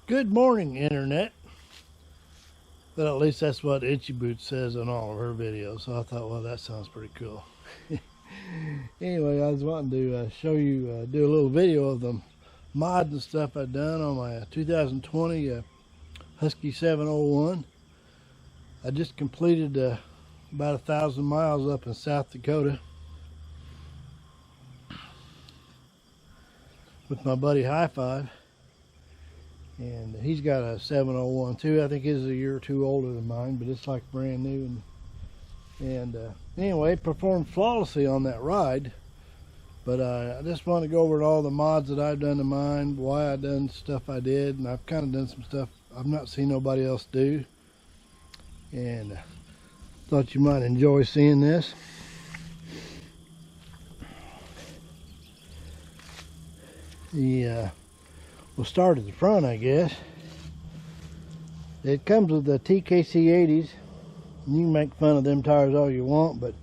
Good morning, Internet. But at least that's what Itchy Boots says on all of her videos. So I thought, well, that sounds pretty cool. Anyway, I was wanting to show you, do a little video of the mods and stuff I've done on my 2020 Husky 701. I just completed about 1,000 miles up in South Dakota with my buddy High Five. And he's got a 701 too. I think his is a year or two older than mine, but it's like brand new. And anyway, performed flawlessly on that ride. But I just want to go over all the mods that I've done to mine, why I done stuff I did, and I've kind of done some stuff I've not seen nobody else do. And thought you might enjoy seeing this. We'll start at the front, I guess. It comes with the TKC 80s. You can make fun of them tires all you want, but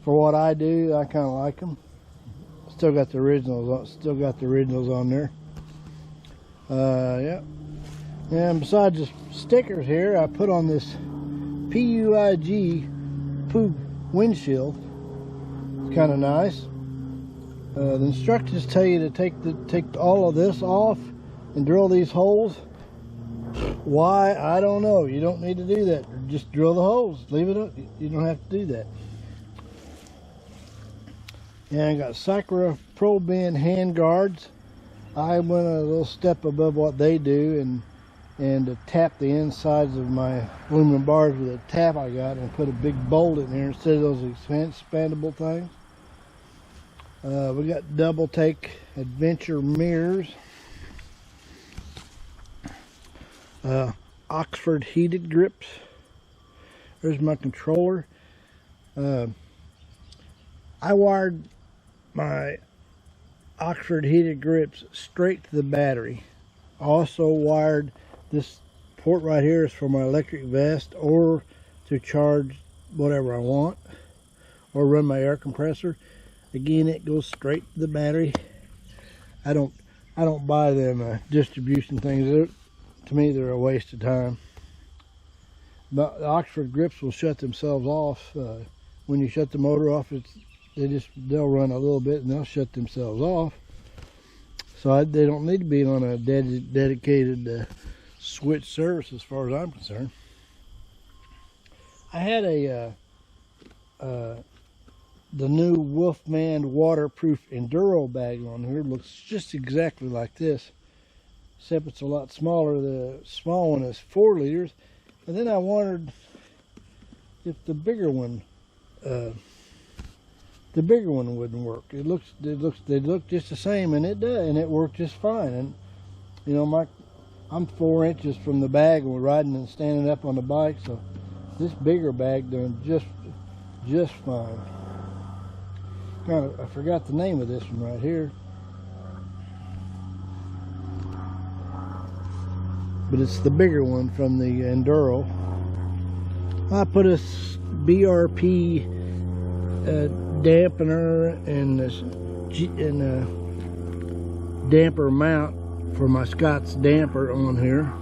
for what I do, I kind of like them. Still got the originals. On there. Yeah. And besides the stickers here, I put on this PUIG windshield. It's kind of nice. The instructions tell you to take all of this off and drill these holes. Why? I don't know. You don't need to do that. Just drill the holes. Leave it up. You don't have to do that. And I got Sakura Pro Bend hand guards. I went a little step above what they do and to tap the insides of my aluminum bars with a tap I got and put a big bolt in there instead of those expandable things. We got double take adventure mirrors. Oxford heated grips. There's my controller. I wired my Oxford heated grips straight to the battery. I also wired this port right here is for my electric vest or to charge whatever I want or run my air compressor. Again, it goes straight to the battery. I don't buy them distribution things. To me, they're a waste of time. But the Oxford grips will shut themselves off. When you shut the motor off, they'll run a little bit and they'll shut themselves off. So they don't need to be on a dedicated switch service as far as I'm concerned. I had the new Wolfman waterproof Enduro bag on here. It looks just exactly like this, except it's a lot smaller. The small one is 4 liters. And then I wondered if the bigger one wouldn't work. They look just the same, and it does, and it worked just fine. And you know, I'm 4 inches from the bag when we're riding and standing up on the bike, so this bigger bag doing just fine. I forgot the name of this one right here, but it's the bigger one from the Enduro. I put a BRP dampener and a damper mount for my Scott's damper on here.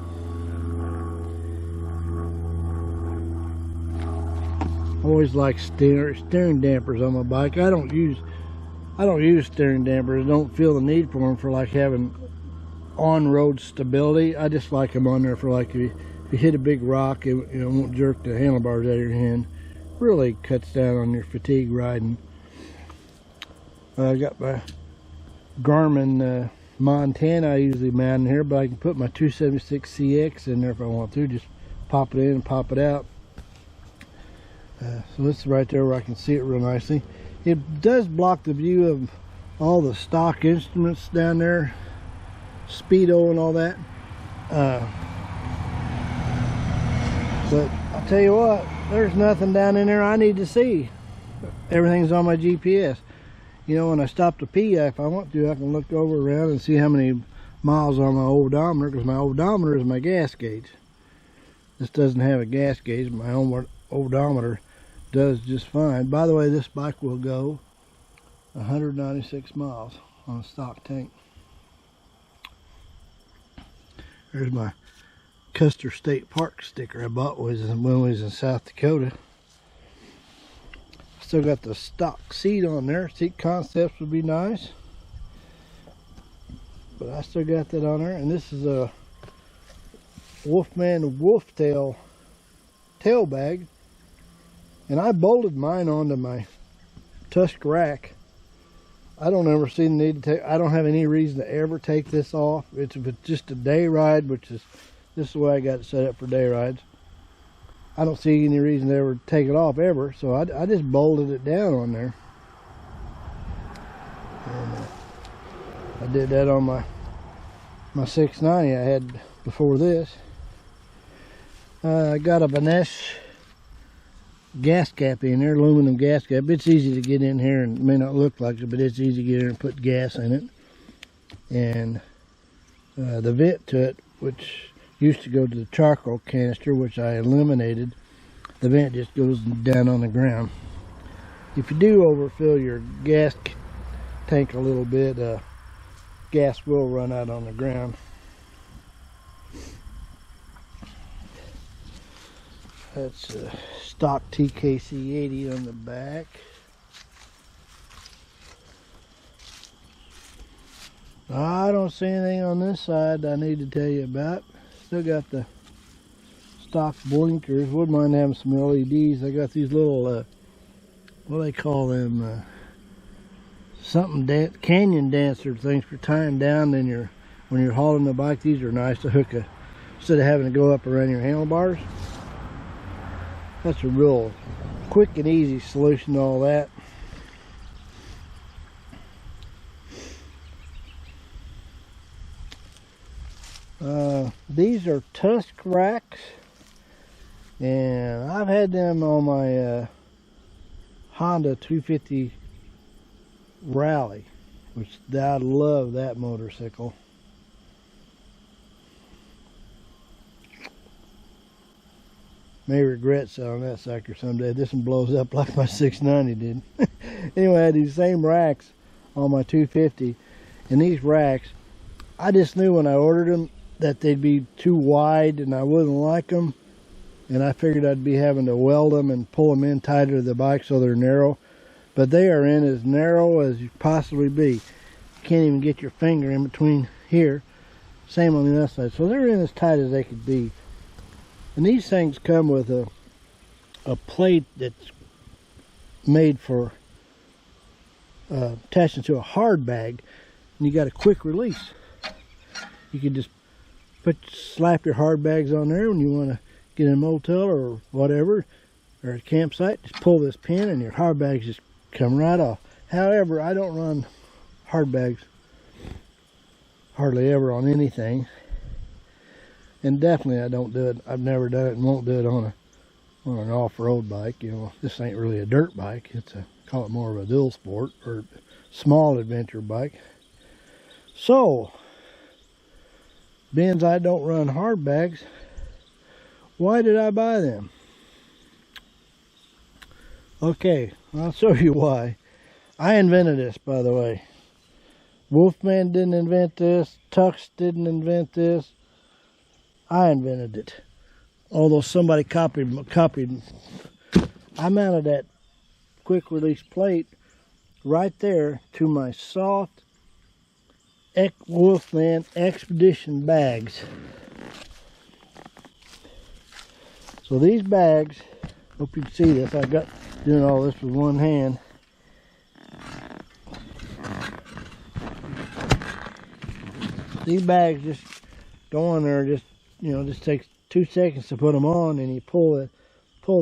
I always like steering dampers on my bike. I don't use steering dampers. I don't feel the need for them for like having on-road stability. I just like them on there for like if you hit a big rock, it won't jerk the handlebars out of your hand. Really cuts down on your fatigue riding. I got my Garmin Montana I usually mount in here, but I can put my 276CX in there if I want to. Just pop it in and pop it out. So this is right there where I can see it real nicely. It does block the view of all the stock instruments down there, speedo and all that. But I'll tell you what, there's nothing down in there I need to see. Everything's on my GPS. You know, when I stop to pee, if I want to, I can look over around and see how many miles on my odometer, because my odometer is my gas gauge. This doesn't have a gas gauge. My own odometer does just fine. By the way, this bike will go 196 miles on a stock tank. There's my Custer State Park sticker I bought when we was in South Dakota. Still got the stock seat on there. Seat concepts would be nice, but I still got that on there. And this is a Wolfman Wolftail tail bag, and I bolted mine onto my Tusk rack. I don't ever see the need to take, I don't have any reason to ever take this off. It's just a day ride, which is, this is the way I got it set up for day rides. I don't see any reason to ever take it off ever, so I just bolted it down on there. And I did that on my 690 I had before this. I got a Banesh gas cap in there, aluminum gas cap. It's easy to get in here, and it may not look like it, but it's easy to get in and put gas in it. And the vent to it, which used to go to the charcoal canister, which I eliminated, the vent just goes down on the ground. If you do overfill your gas tank a little bit, gas will run out on the ground. That's a stock TKC 80 on the back. I don't see anything on this side I need to tell you about. Still got the stock blinkers. Wouldn't mind having some LEDs. I got these little, what do they call them? Something canyon dancer things for tying down. Then when you're hauling the bike, these are nice to hook instead of having to go up around your handlebars. That's a real quick and easy solution to all that. These are Tusk racks, and I've had them on my Honda 250 Rally, which I love that motorcycle. May regret selling that sucker someday. This one blows up like my 690 did. Anyway, I had these same racks on my 250, and these racks, I just knew when I ordered them that they'd be too wide and I wouldn't like them, and I figured I'd be having to weld them and pull them in tighter to the bike so they're narrow. But they are in as narrow as you possibly be. You can't even get your finger in between here. Same on the other side. So they're in as tight as they could be. And these things come with a plate that's made for attaching to a hard bag, and you got a quick release. You can just slap your hard bags on there when you want to get in a motel or whatever, or a campsite. Just pull this pin and your hard bags just come right off. However, I don't run hard bags hardly ever on anything, and definitely I don't do it. I've never done it and won't do it on an off-road bike. You know, this ain't really a dirt bike. It's call it more of a dual sport or small adventure bike. So, being I don't run hard bags, why did I buy them? Okay, I'll show you why. I invented this, by the way. Wolfman didn't invent this. Tusk didn't invent this. I invented it. Although somebody copied. I mounted that quick release plate right there to my soft Wolfman Expedition bags. So these bags, hope you can see this. I got doing all this with one hand. These bags just go on there. Just takes 2 seconds to put them on, and you pull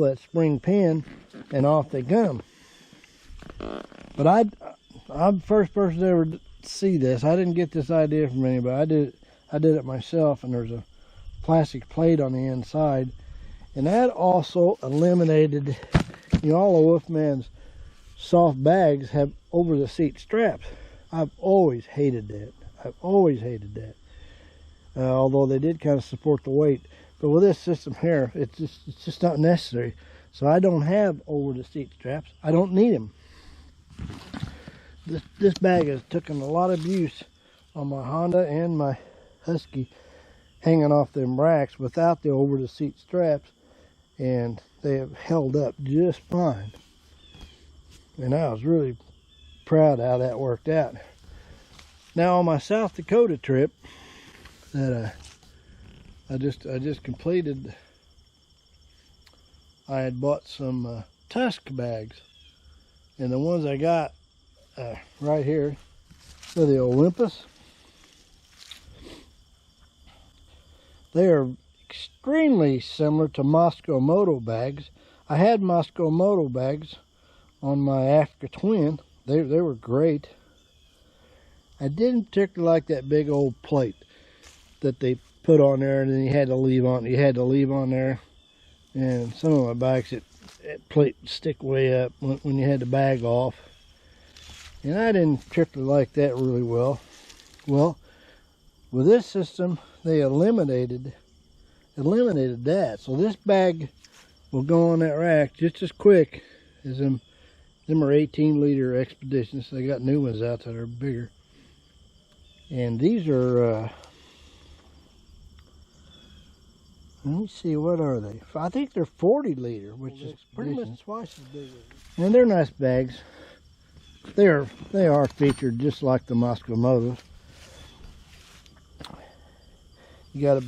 that spring pin, and off they come. But I'm the first person to ever see this. I didn't get this idea from anybody. I did it myself, and there's a plastic plate on the inside, and that also eliminated, all of Wolfman's soft bags have over the seat straps. I've always hated that. Although they did kind of support the weight, but with this system here, it's just not necessary. So I don't have over the seat straps. I don't need them. This bag has taken a lot of abuse on my Honda and my Husky, hanging off them racks without the over the seat straps, and they have held up just fine. And I was really proud how that worked out. Now on my South Dakota trip that I just completed, I had bought some Tusk bags, and the ones I got right here are the Olympus. They are extremely similar to Moscow Moto bags. I had Moscow Moto bags on my Africa Twin. They were great. I didn't particularly like that big old plate that they put on there, and then you had to leave on. You had to leave on there, and some of my bikes, that plate would stick way up when you had the bag off, and I didn't particularly like that really well. Well, with this system, they eliminated that, so this bag will go on that rack just as quick as them are 18-liter Expeditions. They got new ones out that are bigger, and these are let me see, what are they? I think they're 40-liter, which is pretty much twice as big. And they're nice bags. They are featured just like the Moscow Motos. You got a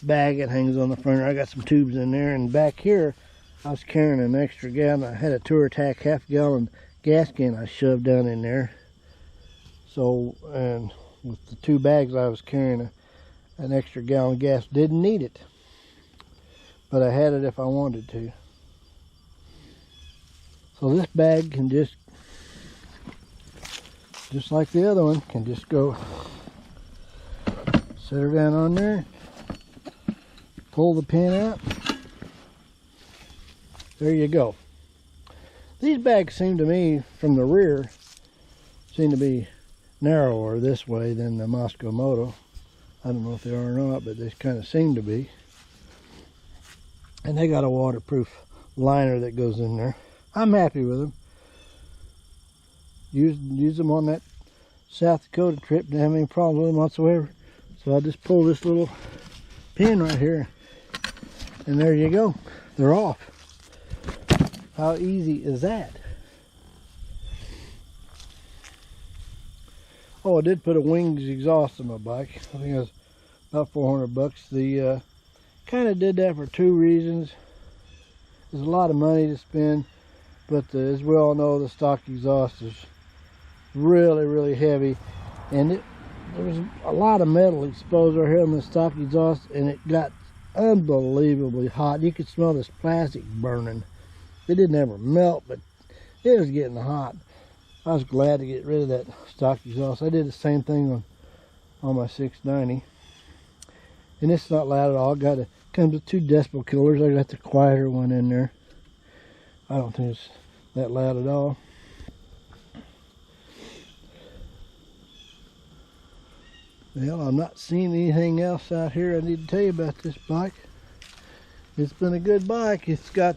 bag that hangs on the front. I got some tubes in there, and back here I was carrying an extra gallon. I had a Tour Attack half-gallon gas can I shoved down in there. So, and with the 2 bags I was carrying an extra gallon of gas. Didn't need it, but I had it if I wanted to. So this bag can just like the other one, can just go set her down on there, pull the pin out. There you go. These bags seem to me, from the rear, seem to be narrower this way than the Moscow Moto. I don't know if they are or not, but they kind of seem to be. And they got a waterproof liner that goes in there. I'm happy with them. Used them on that South Dakota trip. Didn't have any problems with them whatsoever. So I just pull this little pin right here, and there you go. They're off. How easy is that? Oh, I did put a Wings exhaust on my bike. I think it was about 400 bucks. The kind of did that for 2 reasons. There's a lot of money to spend, but as we all know, the stock exhaust is really heavy, and there was a lot of metal exposed right here on the stock exhaust, and it got unbelievably hot. You could smell this plastic burning. It didn't ever melt, but it was getting hot. I was glad to get rid of that stock exhaust. I did the same thing on my 690, and it's not loud at all. Comes with 2 decibel killers. I got the quieter one in there. I don't think it's that loud at all. Well, I'm not seeing anything else out here I need to tell you about this bike. It's been a good bike. It's got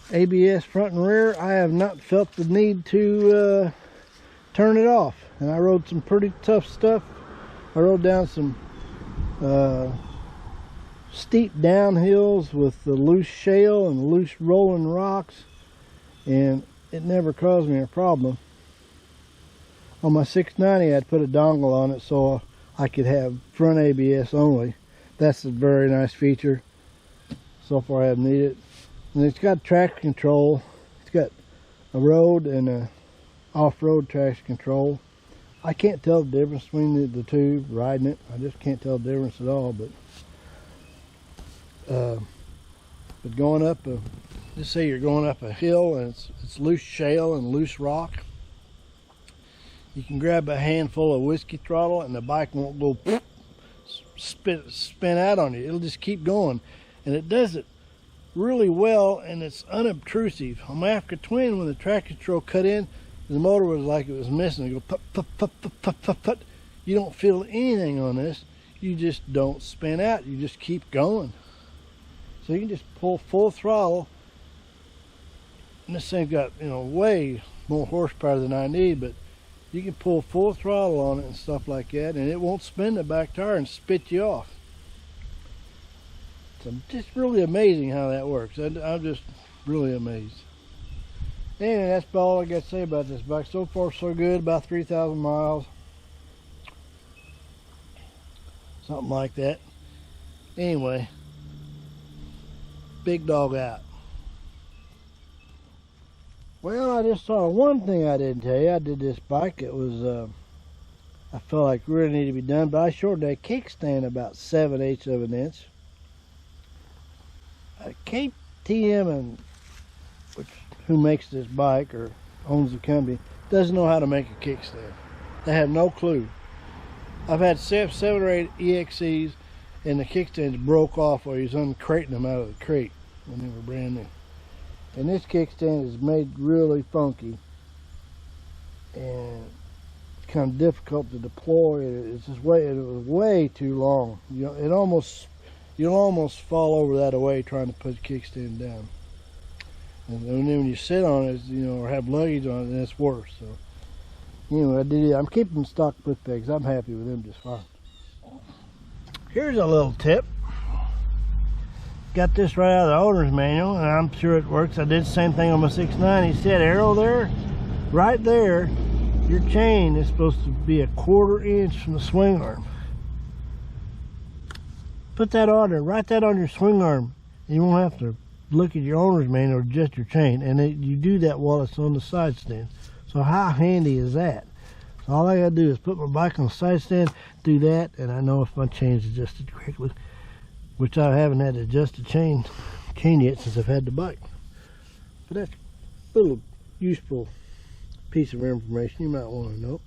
ABS front and rear. I have not felt the need to turn it off. And I rode some pretty tough stuff. I rode down some steep downhills with the loose shale and loose rolling rocks, and it never caused me a problem. On my 690, I'd put a dongle on it so I could have front ABS only. That's a very nice feature. So far I haven't needed it. And it's got traction control. It's got a road and a off-road traction control. I can't tell the difference between the two riding it. I just can't tell the difference at all. But going up, just say you're going up a hill and it's loose shale and loose rock. You can grab a handful of whiskey throttle and the bike won't go spin out on you. It'll just keep going, and it does it really well, and it's unobtrusive. On my Africa Twin, when the traction control cut in, the motor was like it was missing. It go put, put, put, put, put, put, put. You don't feel anything on this. You just don't spin out. You just keep going. So you can just pull full throttle, and this thing's got, you know, way more horsepower than I need, but You can pull full throttle on it and stuff like that, and it won't spin the back tire and spit you off. So just really amazing how that works. I'm just really amazed. Anyway, that's about all I got to say about this bike. So far so good, about 3,000 miles. Something like that. Anyway, Big Dog out. Well, I just saw one thing I didn't tell you. I did this bike. It was, I felt like really needed to be done, but I shortened that kickstand about 7/8 of an inch. KTM, and who makes this bike or owns the company, doesn't know how to make a kickstand. They have no clue. I've had 7 or 8 EXCs, and the kickstands broke off while he was uncrating them out of the crate when they were brand new. And this kickstand is made really funky, and it's kind of difficult to deploy. It's just it was way too long. You know, you'll almost fall over that away trying to put the kickstand down. And then when you sit on it, you know, or have luggage on it, then it's worse. So anyway, I did it. I'm keeping stock foot pegs. I'm happy with them just fine. Here's a little tip. Got this right out of the owner's manual, and I'm sure it works. I did the same thing on my 690. He said, arrow there, right there, your chain is supposed to be 1/4 inch from the swing arm. Put that on there, write that on your swing arm. You won't have to look at your owner's manual or just your chain. And you do that while it's on the side stand. So how handy is that? So all I gotta do is put my bike on the side stand, do that, and I know if my chain's adjusted correctly. Which I haven't had to adjust the chain yet since I've had the bike. But that's a little useful piece of information you might want to know.